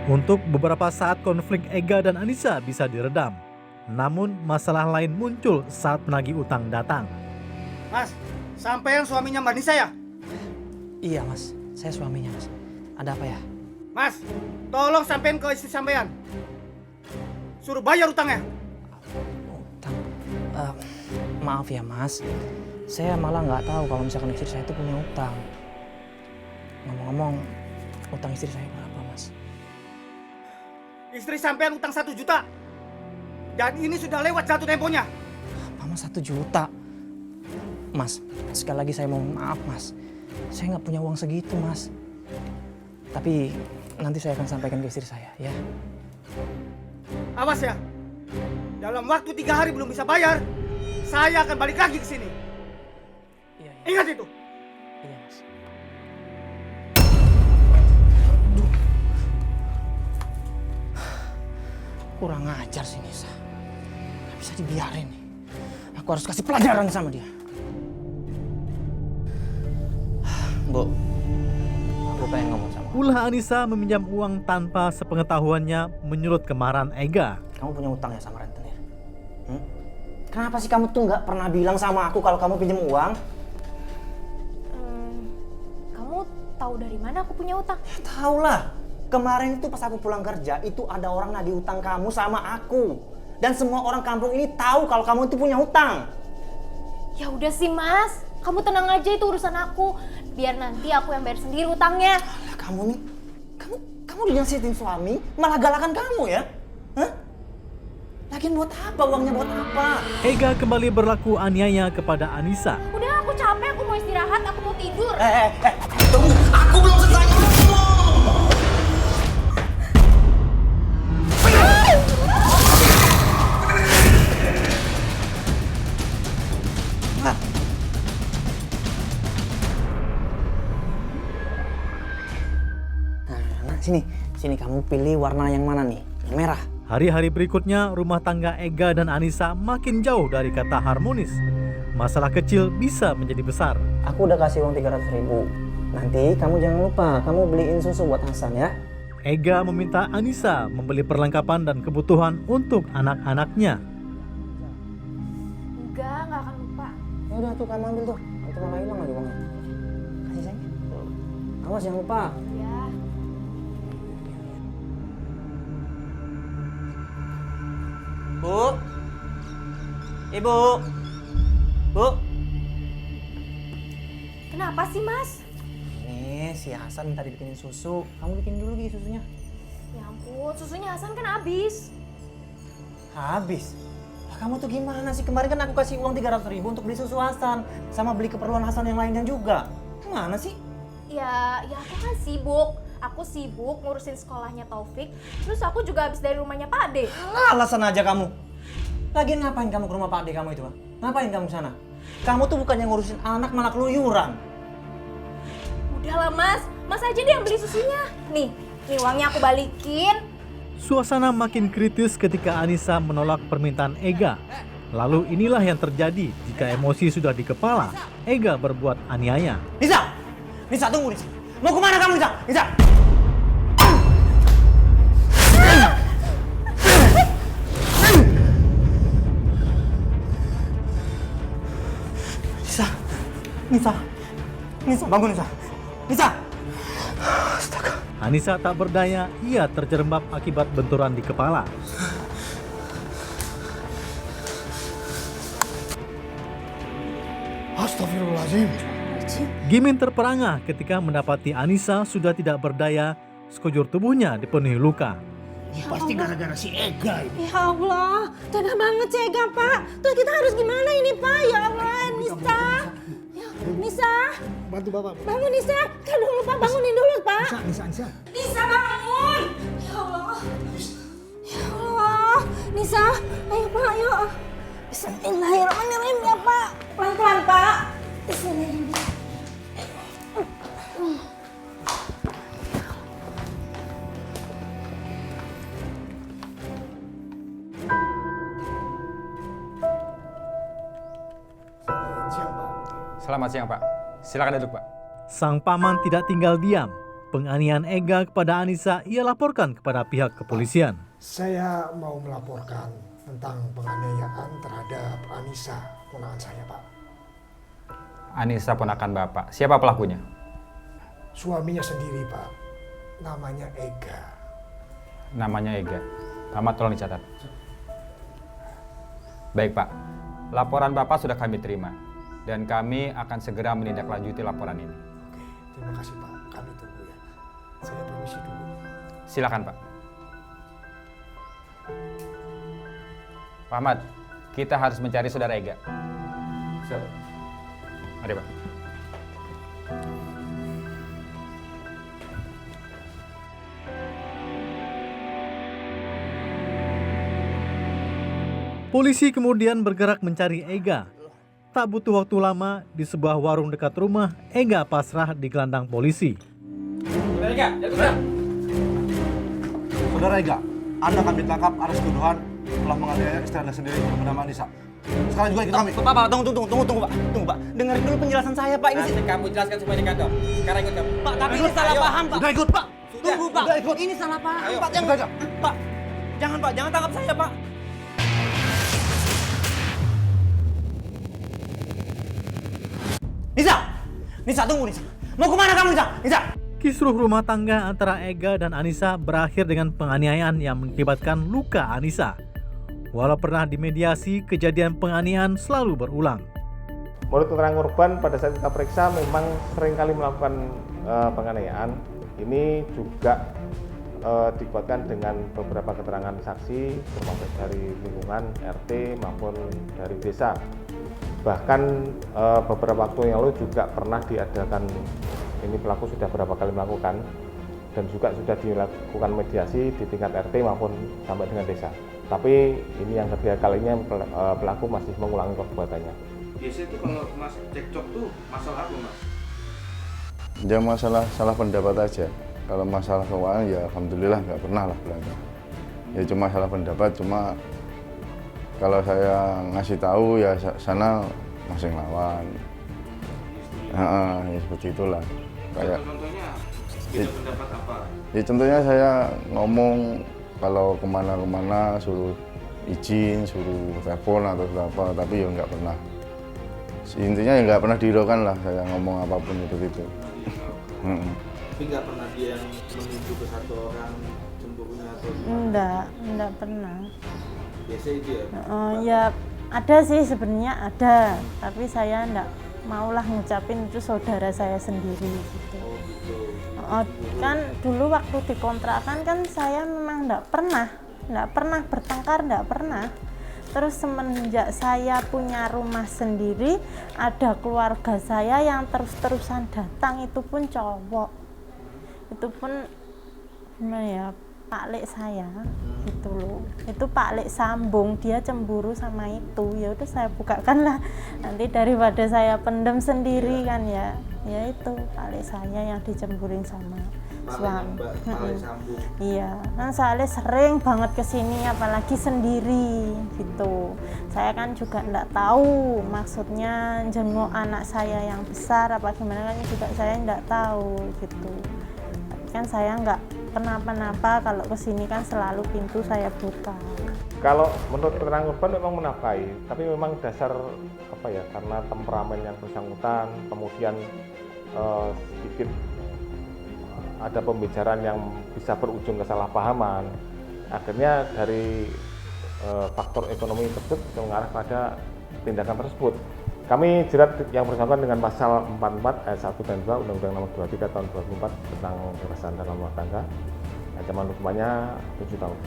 Untuk beberapa saat konflik Ega dan Anissa bisa diredam. Namun masalah lain muncul saat penagih utang datang. Mas, sampai yang suaminya Mbak Nisa ya? Iya mas, saya suaminya mas. Ada apa ya? Mas, tolong sampein ke istri sampean. Suruh bayar utangnya. Utang. Maaf ya mas, saya malah nggak tahu kalau misalkan istri saya itu punya utang. Ngomong-ngomong, utang istri saya berapa mas? Istri sampean utang 1 juta. Dan ini sudah lewat jatuh temponya. Apa mas 1 juta? Mas, sekali lagi saya mohon maaf mas. Saya nggak punya uang segitu mas. Tapi nanti saya akan sampaikan ke istri saya ya. Awas ya. Dalam waktu 3 hari belum bisa bayar, saya akan balik lagi ke sini. Iya, iya. Ingat itu. Iya mas. Kurang ajar sih Nisa. Gak bisa dibiarin nih. Aku harus kasih pelajaran sama dia. Bu, aku pengen ngomong sama kamu. Ulah Anissa meminjam uang tanpa sepengetahuannya menyulut kemarahan Ega. Kamu punya utang ya sama rentenir? Kenapa sih kamu tuh nggak pernah bilang sama aku kalau kamu pinjam uang? Kamu tahu dari mana aku punya utang? Ya tau lah. Kemarin itu pas aku pulang kerja, itu ada orang nagih utang kamu sama aku. Dan semua orang kampung ini tahu kalau kamu itu punya utang. Ya udah sih mas, kamu tenang aja, itu urusan aku. Biar nanti aku yang bayar sendiri utangnya. Alah, kamu nih, kamu dinasihatin suami, malah galakan kamu ya? Hah? Lagian buat apa? Uangnya buat apa? Ega kembali berlaku aniaya kepada Anissa. Udah, aku capek, aku mau istirahat, aku mau tidur. Tunggu, aku belum selesai ngomong. Nah, sini kamu pilih warna yang mana nih? Yang merah. Hari-hari berikutnya rumah tangga Ega dan Anissa makin jauh dari kata harmonis. Masalah kecil bisa menjadi besar. Aku udah kasih uang 300.000. Nanti kamu jangan lupa, kamu beliin susu buat Hasan ya. Ega meminta Anissa membeli perlengkapan dan kebutuhan untuk anak-anaknya. Nggak akan lupa. Ya udah tuh kamu ambil tuh. Nanti malah hilang lagi uangnya. Kasih sayang. Awas jangan lupa. Ya. Bu. Ibu. Bu. Kenapa sih mas? Ini si Hasan minta dibikinin susu. Kamu bikin dulu Gi susunya. Ya ampun, susunya Hasan kan habis. Habis. Lah kamu tuh gimana sih? Kemarin kan aku kasih uang 300.000 untuk beli susu Hasan. Sama beli keperluan Hasan yang lainnya juga. Gimana sih? Ya aku kan sibuk. Aku sibuk ngurusin sekolahnya Taufik. Terus aku juga habis dari rumahnya Pak Ade. Alah, alasan aja kamu. Lagian ngapain kamu ke rumah Pak Ade kamu itu? Ngapain kamu ke sana? Kamu tuh bukannya ngurusin anak malah keluyuran. Udahlah mas aja deh yang beli susunya. Nih uangnya aku balikin. Suasana makin kritis ketika Anissa menolak permintaan Ega. Lalu inilah yang terjadi jika emosi sudah di kepala. Ega berbuat aniaya. Nisa tunggu Nisa. Mau kemana kamu Nisa? Nisa! Nisa bangun Nisa. Nisa! Astaga. Anissa tak berdaya, ia terjerembab akibat benturan di kepala. Astagfirullahaladzim. Gimin terperangah ketika mendapati Anissa sudah tidak berdaya, sekujur tubuhnya dipenuhi luka. Pasti gara-gara si Ega ini. Ya Allah, tega banget Cega, Pak. Terus kita harus gimana ini, Pak? Ya Allah, Nisa. Ya, Nisa. Bantu bapak. Bangun, Nisa. Kan dulu, Pak. Bangunin dulu, Pak. Nisa. Nisa, bangun. Ya Allah. Ya Allah. Nisa, ayo, Pak, ayo. Bismillahirrahmanirrahim, ya, Pak. Pelan-pelan, Pak. Bismillahirrahmanirrahim. Selamat siang, Pak. Silakan duduk, Pak. Sang paman tidak tinggal diam. penganiayaan Ega kepada Anissa ia laporkan kepada pihak kepolisian. Saya mau melaporkan tentang penganiayaan terhadap Anissa, ponakan saya, Pak. Anissa ponakan Bapak. Siapa pelakunya? Suaminya sendiri, Pak. Namanya Ega. Namanya Ega. Ahmad, tolong dicatat. Baik, Pak. Laporan Bapak sudah kami terima. Dan kami akan segera menindaklanjuti laporan ini. Oke, terima kasih, Pak. Kami tunggu ya. Saya permisi dulu. Silakan, Pak. Pak Ahmad, kita harus mencari saudara Ega. Siap. Mari, Pak. Polisi kemudian bergerak mencari Ega. Tak butuh waktu lama, di sebuah warung dekat rumah, Ega pasrah di gelandang polisi. Saudara Ega, Anda kami tangkap atas tuduhan telah menganiaya istri Anda sendiri yang bernama Anissa. Sekarang juga ikut kami. Pak, tunggu, Pak. Dengerin dulu penjelasan saya, Pak. Ini Nanti kamu jelaskan semua di kantor. Sekarang ikut kamu. Pak, tapi ini salah paham, Pak. Udah ikut, Pak. Tunggu, Pak. Udah ikut. Ini salah paham, Ayo. Pak. Ikut aja. Pak. Jangan, Pak. Jangan tangkap saya, Pak. Nisa, tunggu, Nisa. Mau kemana kamu, Nisa? Kisruh rumah tangga antara Ega dan Anissa berakhir dengan penganiayaan yang mengakibatkan luka Anissa. Walau pernah dimediasi, kejadian penganiayaan selalu berulang. Menurut keterangan korban, pada saat kita periksa memang seringkali melakukan penganiayaan. Ini juga dikuatkan dengan beberapa keterangan saksi, termasuk dari lingkungan RT maupun dari desa. Bahkan beberapa waktu yang lalu juga pernah diadakan, ini pelaku sudah berapa kali melakukan, dan juga sudah dilakukan mediasi di tingkat RT maupun sampai dengan desa. Tapi ini yang ketiga kalinya pelaku masih mengulangi perbuatannya. Biasanya itu kalau Mas cekcok tuh masalah apa, Mas? Ya masalah salah pendapat aja. Kalau masalah keuangan ya alhamdulillah nggak pernah lah berantem. Ya cuma salah pendapat, cuma kalau saya ngasih tahu ya sana masih ngelawan. Ya seperti itulah. Kayak Contohnya beda pendapat apa? ya contohnya saya ngomong kalau kemana-kemana suruh izin, suruh telepon atau apa, tapi ya nggak pernah. Intinya ya nggak pernah dihiraukan lah saya ngomong apapun itu. Tapi nggak pernah dia yang menuju ke satu orang cemburunya atau Enggak pernah. biasanya itu ya? Ya ada sih sebenarnya ada, tapi saya enggak maulah ngucapin itu saudara saya sendiri gitu. Kan dulu waktu dikontrakan kan saya memang enggak pernah bertengkar, enggak pernah. Terus semenjak saya punya rumah sendiri, ada keluarga saya yang terus-terusan datang, itu pun cowok. Itu pun gimana ya, Pak Lek saya gitu loh. Itu Pak Lek sambung, dia cemburu sama itu. Ya udah saya bukakan lah. Nanti daripada saya pendem sendiri kan ya. Ya itu Pak Lek saya yang dicemburin sama suami. Iya, kan soalnya sering banget kesini apalagi sendiri gitu. Saya kan juga enggak tahu maksudnya jenguk anak saya yang besar apa gimana kan juga saya enggak tahu gitu. Tapi kan saya enggak kenapa-napa, kalau kesini kan selalu pintu saya buka. Kalau menurut keterangan korban memang menafkahi, tapi memang dasar apa ya, karena temperamen yang bersangkutan, kemudian sedikit ada pembicaraan yang bisa berujung kesalahpahaman, akhirnya dari faktor ekonomi tersebut mengarah pada tindakan tersebut. Kami jerat yang bersangkutan dengan pasal 44 ayat 1 dan 2 Undang-Undang Nomor 23 Tahun 2004 tentang kekerasan dalam rumah tangga. Ancaman hukumannya 7 tahun.